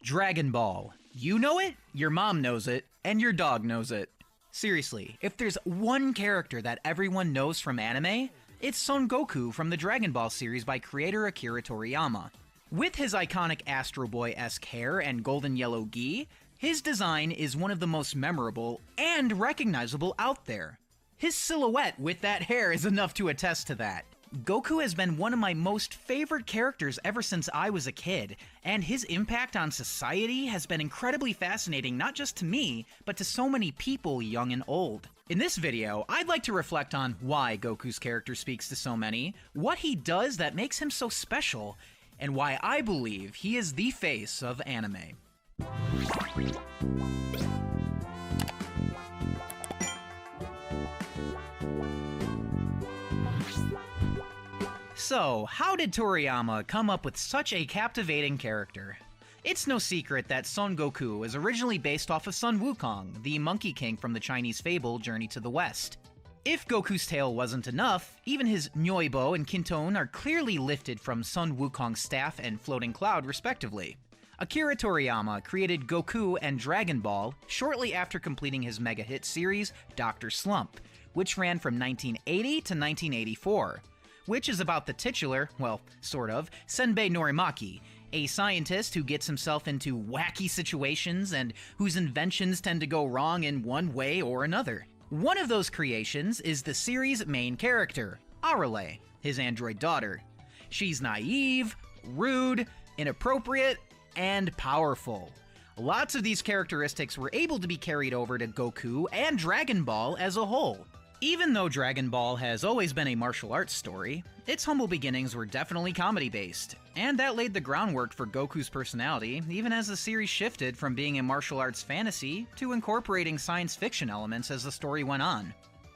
Dragon Ball. You know it, your mom knows it, and your dog knows it. Seriously, if there's one character that everyone knows from anime, it's Son Goku from the Dragon Ball series by creator Akira Toriyama. With his iconic Astro Boy-esque hair and golden yellow gi, his design is one of the most memorable and recognizable out there. His silhouette with that hair is enough to attest to that. Goku has been one of my most favorite characters ever since I was a kid, and his impact on society has been incredibly fascinating not just to me, but to so many people young and old. In this video, I'd like to reflect on why Goku's character speaks to so many, what he does that makes him so special, and why I believe he is the face of anime. So, how did Toriyama come up with such a captivating character? It's no secret that Son Goku is originally based off of Sun Wukong, the Monkey King from the Chinese fable Journey to the West. If Goku's tale wasn't enough, even his Nyoibo and Kinton are clearly lifted from Sun Wukong's staff and floating cloud respectively. Akira Toriyama created Goku and Dragon Ball shortly after completing his mega hit series, Dr. Slump, which ran from 1980 to 1984. Which is about the titular, well, sort of, Senbei Norimaki, a scientist who gets himself into wacky situations and whose inventions tend to go wrong in one way or another. One of those creations is the series' main character, Arale, his android daughter. She's naive, rude, inappropriate, and powerful. Lots of these characteristics were able to be carried over to Goku and Dragon Ball as a whole. Even though Dragon Ball has always been a martial arts story, its humble beginnings were definitely comedy-based, and that laid the groundwork for Goku's personality even as the series shifted from being a martial arts fantasy to incorporating science fiction elements as the story went on.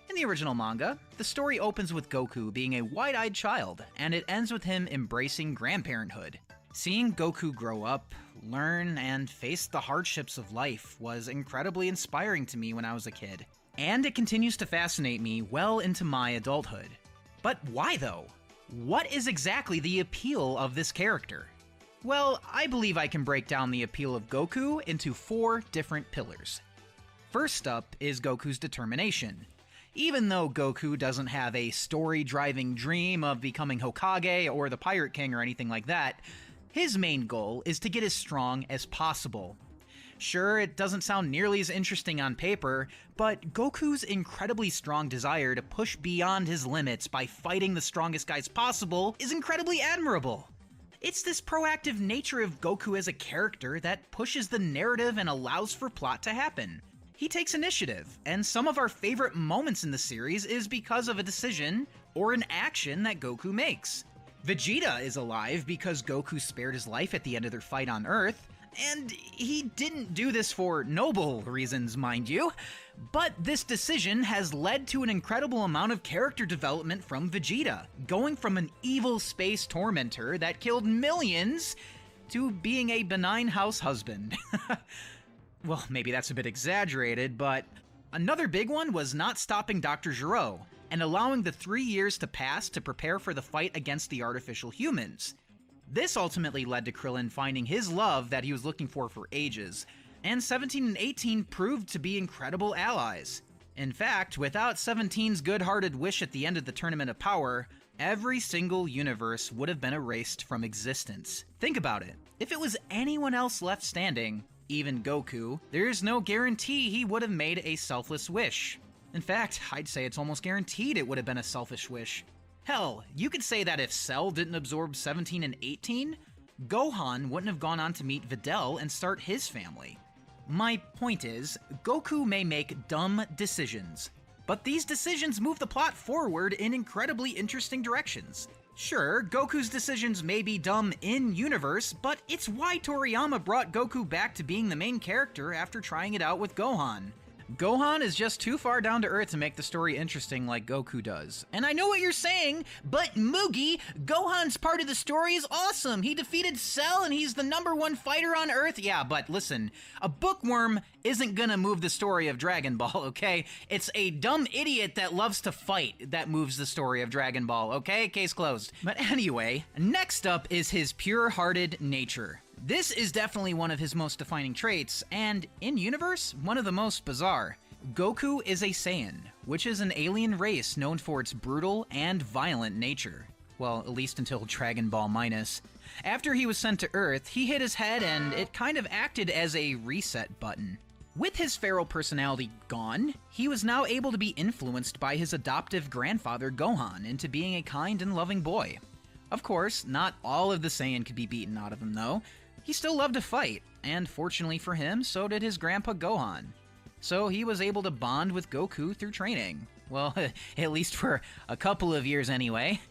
In the original manga, the story opens with Goku being a wide-eyed child, and it ends with him embracing grandparenthood. Seeing Goku grow up, learn, and face the hardships of life was incredibly inspiring to me when I was a kid. And it continues to fascinate me well into my adulthood. But why though? What is exactly the appeal of this character? Well, I believe I can break down the appeal of Goku into 4 different pillars. First up is Goku's determination. Even though Goku doesn't have a story-driving dream of becoming Hokage or the Pirate King or anything like that, his main goal is to get as strong as possible. Sure, it doesn't sound nearly as interesting on paper, but Goku's incredibly strong desire to push beyond his limits by fighting the strongest guys possible is incredibly admirable. It's this proactive nature of Goku as a character that pushes the narrative and allows for plot to happen. He takes initiative, and some of our favorite moments in the series is because of a decision or an action that Goku makes. Vegeta is alive because Goku spared his life at the end of their fight on Earth, and he didn't do this for noble reasons, mind you, but this decision has led to an incredible amount of character development from Vegeta, going from an evil space tormentor that killed millions to being a benign house husband. Well, maybe that's a bit exaggerated, but another big one was not stopping Dr. Gero and allowing the 3 years to pass to prepare for the fight against the artificial humans. This ultimately led to Krillin finding his love that he was looking for ages, and 17 and 18 proved to be incredible allies. In fact, without 17's good-hearted wish at the end of the Tournament of Power, every single universe would have been erased from existence. Think about it. If it was anyone else left standing, even Goku, there's no guarantee he would have made a selfless wish. In fact, I'd say it's almost guaranteed it would have been a selfish wish. Hell, you could say that if Cell didn't absorb 17 and 18, Gohan wouldn't have gone on to meet Videl and start his family. My point is, Goku may make dumb decisions, but these decisions move the plot forward in incredibly interesting directions. Sure, Goku's decisions may be dumb in-universe, but it's why Toriyama brought Goku back to being the main character after trying it out with Gohan. Gohan is just too far down to earth to make the story interesting like Goku does. And I know what you're saying, but Mugi, Gohan's part of the story is awesome. He defeated Cell and he's the #1 fighter on Earth. Yeah, but listen, a bookworm isn't gonna move the story of Dragon Ball, okay? It's a dumb idiot that loves to fight that moves the story of Dragon Ball, okay? Case closed. But anyway, next up is his pure-hearted nature. This is definitely one of his most defining traits, and in-universe, one of the most bizarre. Goku is a Saiyan, which is an alien race known for its brutal and violent nature. Well, at least until Dragon Ball Minus. After he was sent to Earth, he hit his head and it kind of acted as a reset button. With his feral personality gone, he was now able to be influenced by his adoptive grandfather Gohan into being a kind and loving boy. Of course, not all of the Saiyan could be beaten out of him though. He still loved to fight, and fortunately for him, so did his grandpa Gohan. So he was able to bond with Goku through training. Well, at least for a couple of years anyway.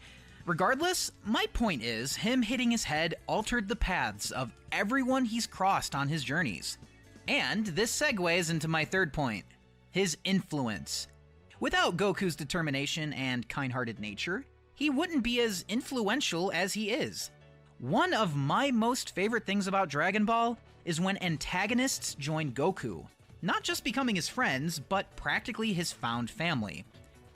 Regardless, my point is, him hitting his head altered the paths of everyone he's crossed on his journeys. And this segues into my third point, his influence. Without Goku's determination and kind-hearted nature, he wouldn't be as influential as he is. One of my most favorite things about Dragon Ball is when antagonists join Goku, not just becoming his friends, but practically his found family.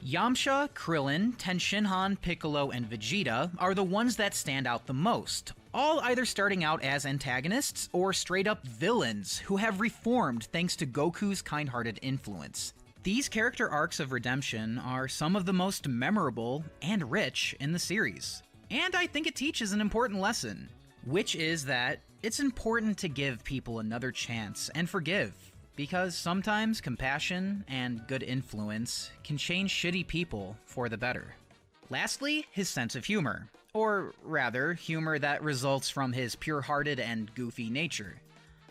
Yamcha, Krillin, Tenshinhan, Piccolo, and Vegeta are the ones that stand out the most, all either starting out as antagonists or straight-up villains who have reformed thanks to Goku's kind-hearted influence. These character arcs of redemption are some of the most memorable and rich in the series. And I think it teaches an important lesson, which is that it's important to give people another chance and forgive, because sometimes compassion and good influence can change shitty people for the better. Lastly, his sense of humor, or rather, humor that results from his pure-hearted and goofy nature.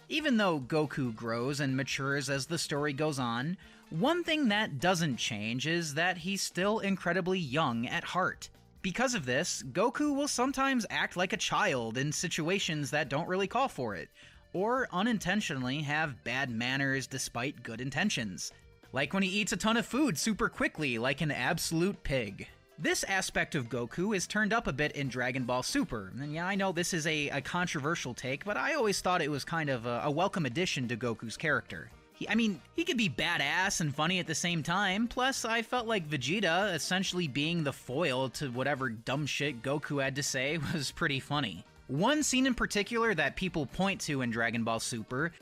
Even though Goku grows and matures as the story goes on, one thing that doesn't change is that he's still incredibly young at heart. Because of this, Goku will sometimes act like a child in situations that don't really call for it, or unintentionally have bad manners despite good intentions. Like when he eats a ton of food super quickly like an absolute pig. This aspect of Goku is turned up a bit in Dragon Ball Super, and yeah, I know this is a controversial take, but I always thought it was kind of a welcome addition to Goku's character. He could be badass and funny at the same time, plus I felt like Vegeta essentially being the foil to whatever dumb shit Goku had to say was pretty funny. One scene in particular that people point to in Dragon Ball Super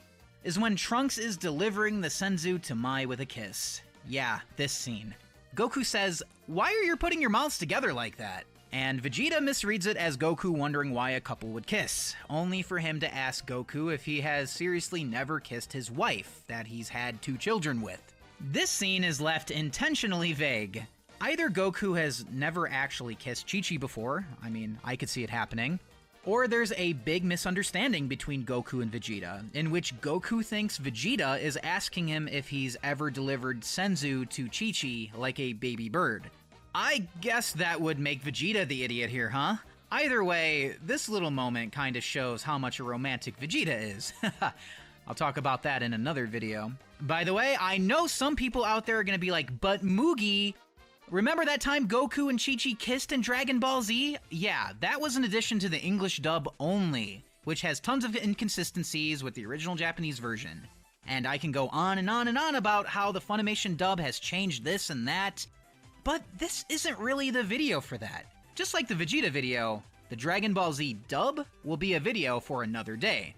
is when Trunks is delivering the Senzu to Mai with a kiss. Yeah, this scene. Goku says, "Why are you putting your mouths together like that?" And Vegeta misreads it as Goku wondering why a couple would kiss, only for him to ask Goku if he has seriously never kissed his wife, that he's had 2 children with. This scene is left intentionally vague. Either Goku has never actually kissed Chi-Chi before, I could see it happening, or there's a big misunderstanding between Goku and Vegeta, in which Goku thinks Vegeta is asking him if he's ever delivered Senzu to Chi-Chi like a baby bird. I guess that would make Vegeta the idiot here, huh? Either way, this little moment kinda shows how much a romantic Vegeta is. I'll talk about that in another video. By the way, I know some people out there are gonna be like, but Mugi, remember that time Goku and Chi-Chi kissed in Dragon Ball Z? Yeah, that was an addition to the English dub only, which has tons of inconsistencies with the original Japanese version. And I can go on and on and on about how the Funimation dub has changed this and that, but this isn't really the video for that. Just like the Vegeta video, the Dragon Ball Z dub will be a video for another day.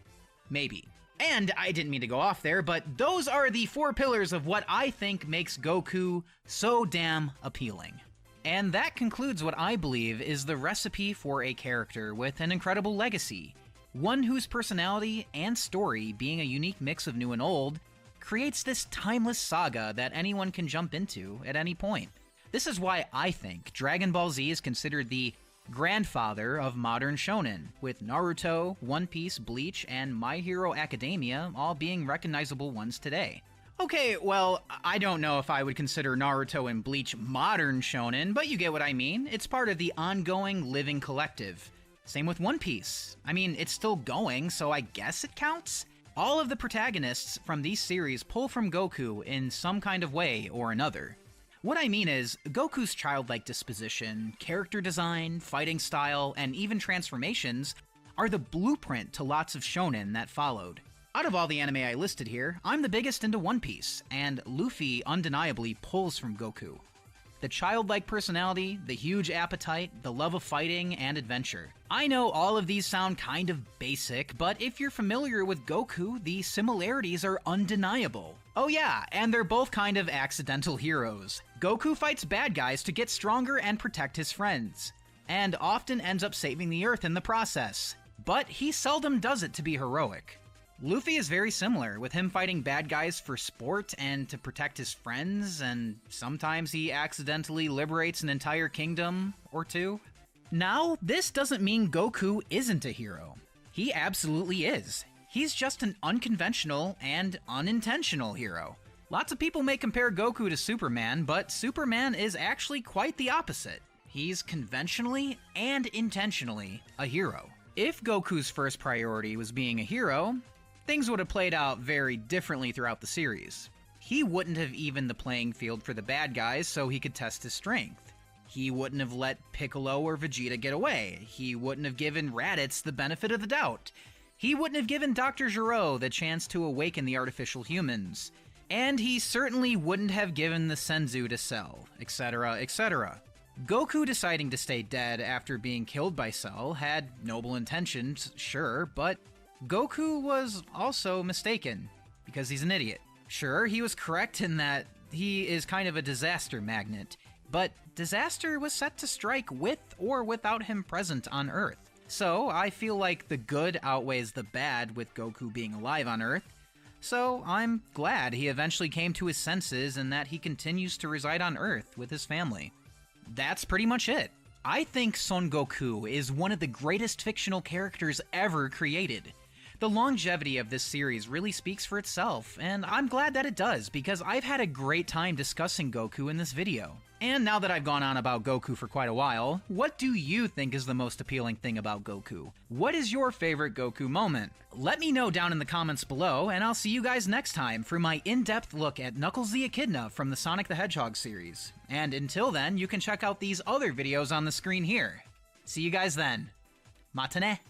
Maybe. And I didn't mean to go off there, but those are the 4 pillars of what I think makes Goku so damn appealing. And that concludes what I believe is the recipe for a character with an incredible legacy. One whose personality and story, being a unique mix of new and old, creates this timeless saga that anyone can jump into at any point. This is why I think Dragon Ball Z is considered the grandfather of modern shonen, with Naruto, One Piece, Bleach, and My Hero Academia all being recognizable ones today. Okay, well, I don't know if I would consider Naruto and Bleach modern shonen, but you get what I mean. It's part of the ongoing living collective. Same with One Piece. It's still going, so I guess it counts? All of the protagonists from these series pull from Goku in some kind of way or another. What I mean is, Goku's childlike disposition, character design, fighting style, and even transformations are the blueprint to lots of shonen that followed. Out of all the anime I listed here, I'm the biggest into One Piece, and Luffy undeniably pulls from Goku. The childlike personality, the huge appetite, the love of fighting and adventure. I know all of these sound kind of basic, but if you're familiar with Goku, the similarities are undeniable. Oh yeah, and they're both kind of accidental heroes. Goku fights bad guys to get stronger and protect his friends, and often ends up saving the Earth in the process. But he seldom does it to be heroic. Luffy is very similar, with him fighting bad guys for sport and to protect his friends, and sometimes he accidentally liberates an entire kingdom or two. Now, this doesn't mean Goku isn't a hero. He absolutely is. He's just an unconventional and unintentional hero. Lots of people may compare Goku to Superman, but Superman is actually quite the opposite. He's conventionally and intentionally a hero. If Goku's first priority was being a hero, things would have played out very differently throughout the series. He wouldn't have evened the playing field for the bad guys so he could test his strength. He wouldn't have let Piccolo or Vegeta get away. He wouldn't have given Raditz the benefit of the doubt. He wouldn't have given Dr. Gero the chance to awaken the artificial humans. And he certainly wouldn't have given the Senzu to Cell, etc., etc. Goku deciding to stay dead after being killed by Cell had noble intentions, sure, but Goku was also mistaken, because he's an idiot. Sure, he was correct in that he is kind of a disaster magnet, but disaster was set to strike with or without him present on Earth. So I feel like the good outweighs the bad with Goku being alive on Earth, so I'm glad he eventually came to his senses and that he continues to reside on Earth with his family. That's pretty much it. I think Son Goku is one of the greatest fictional characters ever created. The longevity of this series really speaks for itself, and I'm glad that it does, because I've had a great time discussing Goku in this video. And now that I've gone on about Goku for quite a while, what do you think is the most appealing thing about Goku? What is your favorite Goku moment? Let me know down in the comments below, and I'll see you guys next time for my in-depth look at Knuckles the Echidna from the Sonic the Hedgehog series. And until then, you can check out these other videos on the screen here. See you guys then. Matane.